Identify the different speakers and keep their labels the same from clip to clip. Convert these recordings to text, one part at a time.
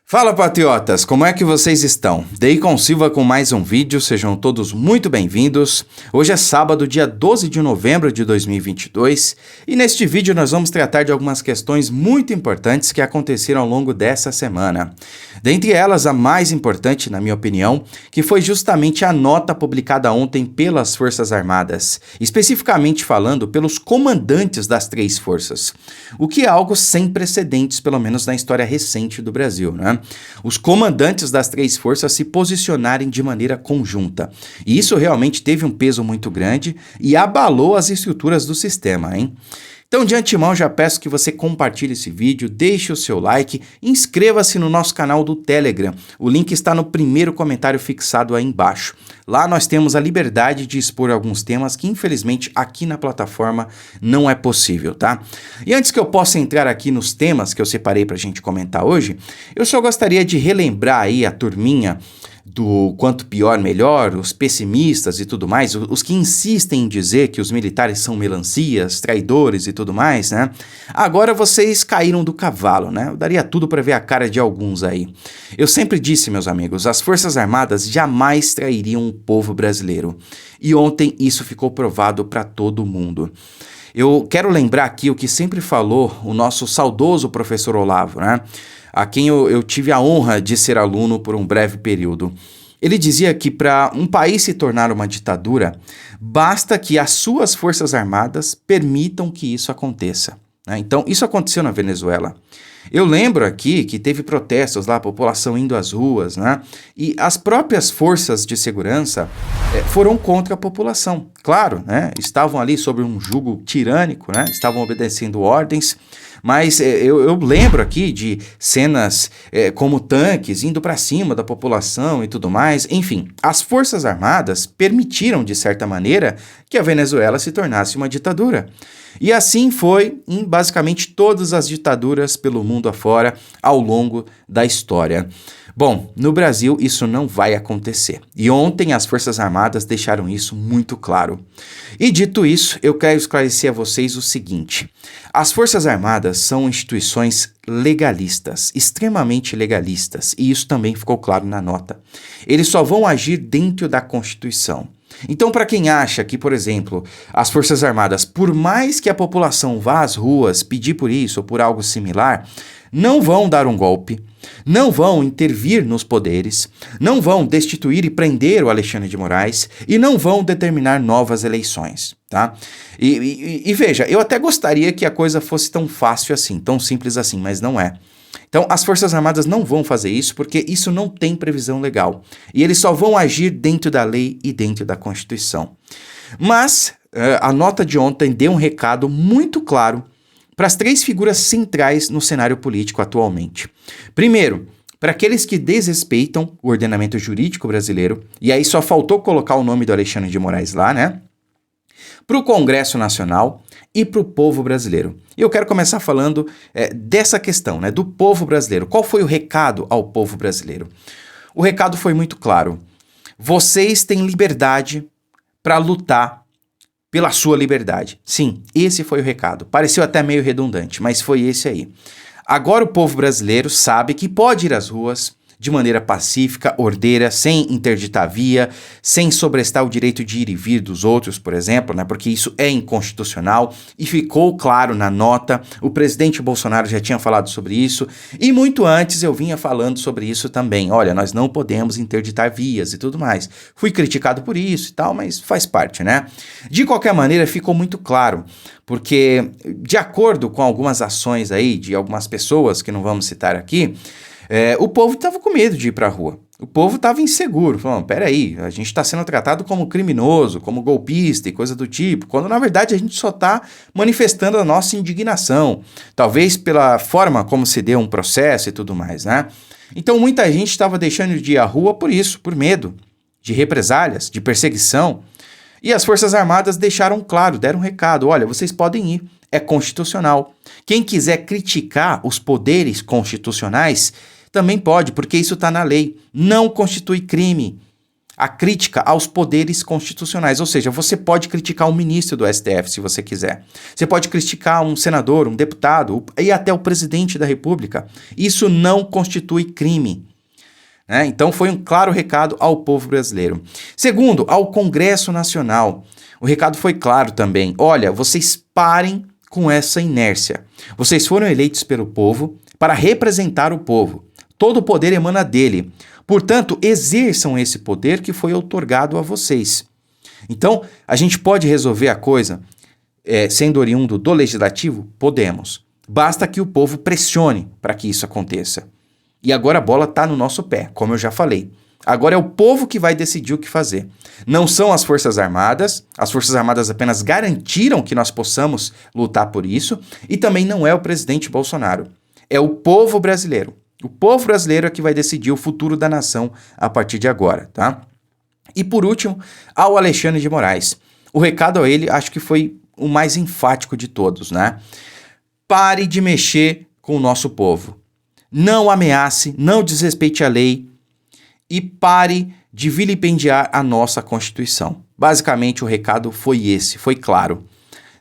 Speaker 1: Fala, patriotas, como é que vocês estão? Deicon Silva com mais um vídeo, sejam todos muito bem-vindos. Hoje é sábado, dia 12 de novembro de 2022 e neste vídeo nós vamos tratar de algumas questões muito importantes que aconteceram ao longo dessa semana. Dentre elas, a mais importante, na minha opinião, que foi justamente a nota publicada ontem pelas Forças Armadas, especificamente falando pelos comandantes das três forças, o que é algo sem precedentes, pelo menos na história recente do Brasil, né? Os comandantes das três forças se posicionarem de maneira conjunta. E isso realmente teve um peso muito grande e abalou as estruturas do sistema, hein? Então, de antemão, já peço que você compartilhe esse vídeo, deixe o seu like, inscreva-se no nosso canal do Telegram. O link está no primeiro comentário fixado aí embaixo. Lá nós temos a liberdade de expor alguns temas que, infelizmente, aqui na plataforma não é possível, tá? E antes que eu possa entrar aqui nos temas que eu separei para a gente comentar hoje, eu só gostaria de relembrar aí a turminha do quanto pior, melhor, os pessimistas e tudo mais, os que insistem em dizer que os militares são melancias, traidores e tudo mais, né? Agora vocês caíram do cavalo, né? Eu daria tudo para ver a cara de alguns aí. Eu sempre disse, meus amigos, as Forças Armadas jamais trairiam o povo brasileiro. E ontem isso ficou provado para todo mundo. Eu quero lembrar aqui o que sempre falou o nosso saudoso professor Olavo, né? A quem eu tive a honra de ser aluno por um breve período. Ele dizia que para um país se tornar uma ditadura, basta que as suas forças armadas permitam que isso aconteça, né? Então, isso aconteceu na Venezuela. Eu lembro aqui que teve protestos lá, a população indo às ruas, né? E as próprias forças de segurança foram contra a população. Claro, né? Estavam ali sob um jugo tirânico, né? Estavam obedecendo ordens. Mas eu lembro aqui de cenas como tanques indo para cima da população e tudo mais. Enfim, as Forças Armadas permitiram, de certa maneira, que a Venezuela se tornasse uma ditadura. E assim foi em basicamente todas as ditaduras pelo mundo afora ao longo da história. Bom, no Brasil isso não vai acontecer. E ontem as Forças Armadas deixaram isso muito claro. E dito isso, eu quero esclarecer a vocês o seguinte. As Forças Armadas são instituições legalistas, extremamente legalistas, e isso também ficou claro na nota. Eles só vão agir dentro da Constituição. Então, para quem acha que, por exemplo, as Forças Armadas, por mais que a população vá às ruas pedir por isso ou por algo similar, não vão dar um golpe, não vão intervir nos poderes, não vão destituir e prender o Alexandre de Moraes e não vão determinar novas eleições, tá? E veja, eu até gostaria que a coisa fosse tão fácil assim, tão simples assim, mas não é. Então, as Forças Armadas não vão fazer isso porque isso não tem previsão legal. E eles só vão agir dentro da lei e dentro da Constituição. Mas a nota de ontem deu um recado muito claro para as três figuras centrais no cenário político atualmente. Primeiro, para aqueles que desrespeitam o ordenamento jurídico brasileiro, e aí só faltou colocar o nome do Alexandre de Moraes lá, né? Para o Congresso Nacional e para o povo brasileiro. E eu quero começar falando dessa questão, né, do povo brasileiro. Qual foi o recado ao povo brasileiro? O recado foi muito claro. Vocês têm liberdade para lutar pela sua liberdade. Sim, esse foi o recado. Pareceu até meio redundante, mas foi esse aí. Agora o povo brasileiro sabe que pode ir às ruas de maneira pacífica, ordeira, sem interditar via, sem sobrestar o direito de ir e vir dos outros, por exemplo, né, porque isso é inconstitucional e ficou claro na nota. O presidente Bolsonaro já tinha falado sobre isso e muito antes eu vinha falando sobre isso também. Olha, nós não podemos interditar vias e tudo mais. Fui criticado por isso e tal, mas faz parte, né? De qualquer maneira, ficou muito claro, porque de acordo com algumas ações aí de algumas pessoas que não vamos citar aqui, o povo estava com medo de ir para a rua. O povo estava inseguro, falando, peraí, a gente está sendo tratado como criminoso, como golpista e coisa do tipo, quando na verdade a gente só está manifestando a nossa indignação, talvez pela forma como se deu um processo e tudo mais, né? Então muita gente estava deixando de ir à rua por isso, por medo de represálias, de perseguição, e as Forças Armadas deixaram claro, deram um recado, olha, vocês podem ir, é constitucional. Quem quiser criticar os poderes constitucionais também pode, porque isso está na lei. Não constitui crime. a crítica aos poderes constitucionais, ou seja, você pode criticar um ministro do STF se você quiser. Você pode criticar um senador, um deputado e até o presidente da República. Isso não constitui crime. Então foi um claro recado ao povo brasileiro. Segundo, ao Congresso Nacional. O recado foi claro também. Olha, vocês parem com essa inércia. Vocês foram eleitos pelo povo para representar o povo. Todo o poder emana dele. Portanto, exerçam esse poder que foi outorgado a vocês. Então, a gente pode resolver a coisa sendo oriundo do legislativo? Podemos. Basta que o povo pressione para que isso aconteça. E agora a bola está no nosso pé, como eu já falei. Agora é o povo que vai decidir o que fazer. Não são as Forças Armadas apenas garantiram que nós possamos lutar por isso, e também não é o presidente Bolsonaro. É o povo brasileiro. O povo brasileiro é que vai decidir o futuro da nação a partir de agora, tá? E por último, ao Alexandre de Moraes. O recado a ele acho que foi o mais enfático de todos, né? Pare de mexer com o nosso povo. Não ameace, não desrespeite a lei e pare de vilipendiar a nossa Constituição. Basicamente o recado foi esse, foi claro.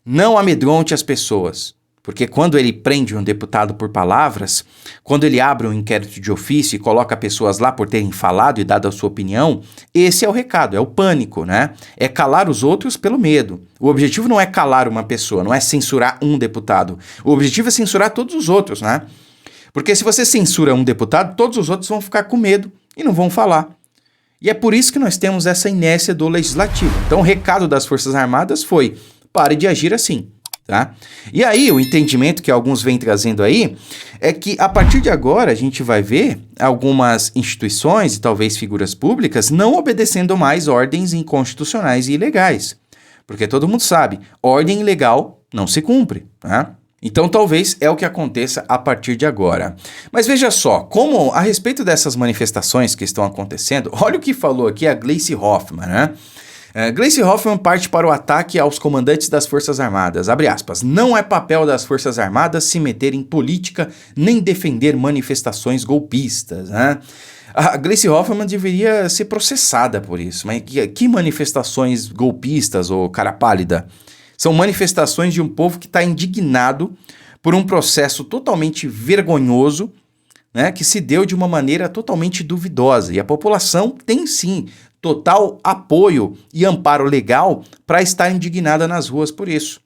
Speaker 1: Não amedronte as pessoas. Porque quando ele prende um deputado por palavras, quando ele abre um inquérito de ofício e coloca pessoas lá por terem falado e dado a sua opinião, esse é o recado, é o pânico, né? É calar os outros pelo medo. O objetivo não é calar uma pessoa, não é censurar um deputado. O objetivo é censurar todos os outros, né? Porque se você censura um deputado, todos os outros vão ficar com medo e não vão falar. E é por isso que nós temos essa inércia do legislativo. Então o recado das Forças Armadas foi: pare de agir assim. Tá? E aí o entendimento que alguns vêm trazendo aí é que a partir de agora a gente vai ver algumas instituições e talvez figuras públicas não obedecendo mais ordens inconstitucionais e ilegais. Porque todo mundo sabe, ordem ilegal não se cumpre, tá? Então talvez é o que aconteça a partir de agora. Mas veja só, como a respeito dessas manifestações que estão acontecendo, olha o que falou aqui a Gleisi Hoffmann, né? Gleisi Hoffmann parte para o ataque aos comandantes das Forças Armadas. Abre aspas. Não é papel das Forças Armadas se meter em política nem defender manifestações golpistas, né? A Gleisi Hoffmann deveria ser processada por isso. Mas que manifestações golpistas, ô cara pálida? São manifestações de um povo que está indignado por um processo totalmente vergonhoso, né, que se deu de uma maneira totalmente duvidosa. E a população tem sim total apoio e amparo legal para estar indignada nas ruas por isso,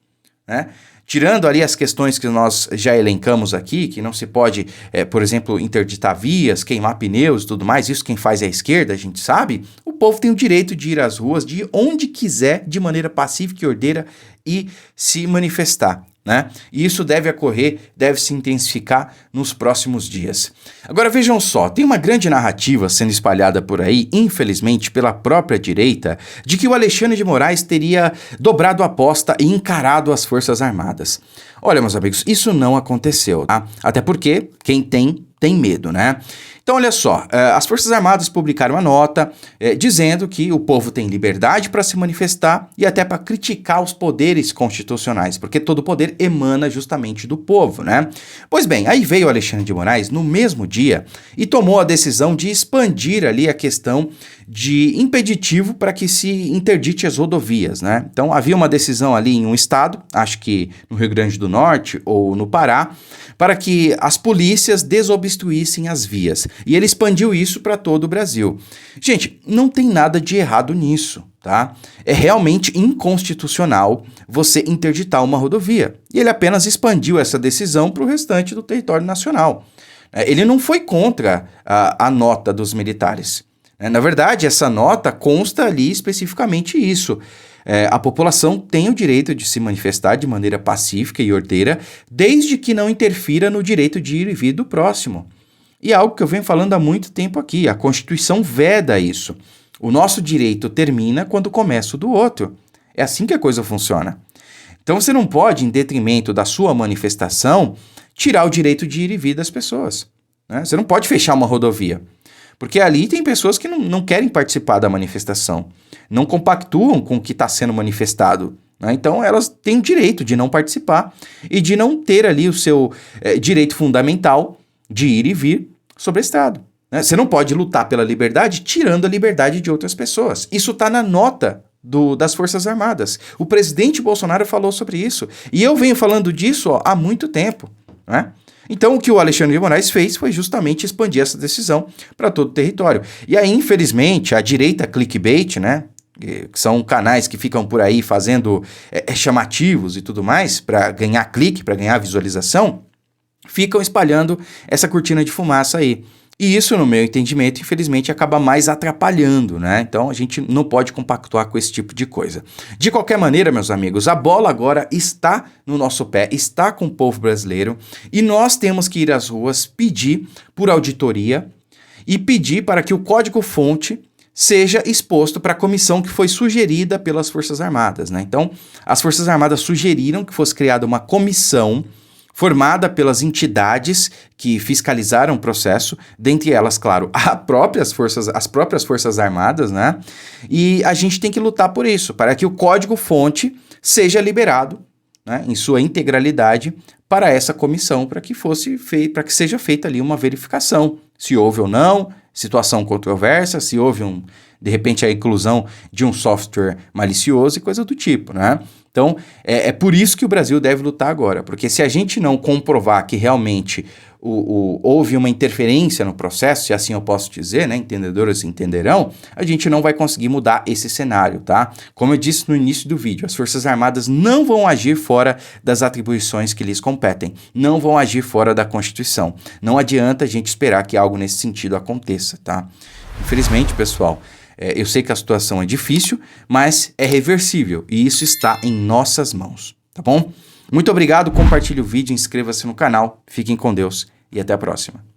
Speaker 1: né? Tirando ali as questões que nós já elencamos aqui, que não se pode, por exemplo, interditar vias, queimar pneus e tudo mais, isso quem faz é a esquerda, a gente sabe, o povo tem o direito de ir às ruas, de ir onde quiser, de maneira pacífica e ordeira e se manifestar, né? E isso deve ocorrer, deve se intensificar nos próximos dias. Agora vejam só, tem uma grande narrativa sendo espalhada por aí, infelizmente pela própria direita, de que o Alexandre de Moraes teria dobrado a aposta e encarado as Forças Armadas. Olha, meus amigos, isso não aconteceu, tá? Até porque quem tem medo, né? Então, olha só, as Forças Armadas publicaram uma nota dizendo que o povo tem liberdade para se manifestar e até para criticar os poderes constitucionais, porque todo poder emana justamente do povo, né? Pois bem, aí veio o Alexandre de Moraes no mesmo dia e tomou a decisão de expandir ali a questão de impeditivo para que se interdite as rodovias, né? Então, havia uma decisão ali em um estado, acho que no Rio Grande do Norte ou no Pará, para que as polícias desobstruíssem as vias. E ele expandiu isso para todo o Brasil. Gente, não tem nada de errado nisso, tá? É realmente inconstitucional você interditar uma rodovia. E ele apenas expandiu essa decisão para o restante do território nacional. Ele não foi contra a nota dos militares. Na verdade, essa nota consta ali especificamente isso. A população tem o direito de se manifestar de maneira pacífica e ordeira, desde que não interfira no direito de ir e vir do próximo. E é algo que eu venho falando há muito tempo aqui, a Constituição veda isso. O nosso direito termina quando começa o do outro. É assim que a coisa funciona. Então você não pode, em detrimento da sua manifestação, tirar o direito de ir e vir das pessoas, né? Você não pode fechar uma rodovia. Porque ali tem pessoas que não querem participar da manifestação, não compactuam com o que está sendo manifestado, né? Então elas têm o direito de não participar e de não ter ali o seu direito fundamental de ir e vir sobre a estrada. né? Você não pode lutar pela liberdade tirando a liberdade de outras pessoas. Isso está na nota das Forças Armadas. O presidente Bolsonaro falou sobre isso. E eu venho falando disso há muito tempo, né? Então, o que o Alexandre de Moraes fez foi justamente expandir essa decisão para todo o território. E aí, infelizmente, a direita clickbait, né, que são canais que ficam por aí fazendo chamativos e tudo mais, para ganhar clique, para ganhar visualização, ficam espalhando essa cortina de fumaça aí. E isso, no meu entendimento, infelizmente, acaba mais atrapalhando, né? Então, a gente não pode compactuar com esse tipo de coisa. De qualquer maneira, meus amigos, a bola agora está no nosso pé, está com o povo brasileiro, e nós temos que ir às ruas pedir por auditoria e pedir para que o código-fonte seja exposto para a comissão que foi sugerida pelas Forças Armadas, né? Então, as Forças Armadas sugeriram que fosse criada uma comissão formada pelas entidades que fiscalizaram o processo, dentre elas, claro, as próprias Forças Armadas, né? E a gente tem que lutar por isso, para que o código-fonte seja liberado, né, em sua integralidade para essa comissão, para que seja feita ali uma verificação, se houve ou não, situação controversa, se houve de repente a inclusão de um software malicioso e coisa do tipo, né? Então, é por isso que o Brasil deve lutar agora, porque se a gente não comprovar que realmente houve uma interferência no processo, se assim eu posso dizer, né, entendedores entenderão, a gente não vai conseguir mudar esse cenário, tá? Como eu disse no início do vídeo, as Forças Armadas não vão agir fora das atribuições que lhes competem, não vão agir fora da Constituição. Não adianta a gente esperar que algo nesse sentido aconteça, tá? Infelizmente, pessoal, eu sei que a situação é difícil, mas é reversível e isso está em nossas mãos, tá bom? Muito obrigado, compartilhe o vídeo, inscreva-se no canal, fiquem com Deus e até a próxima.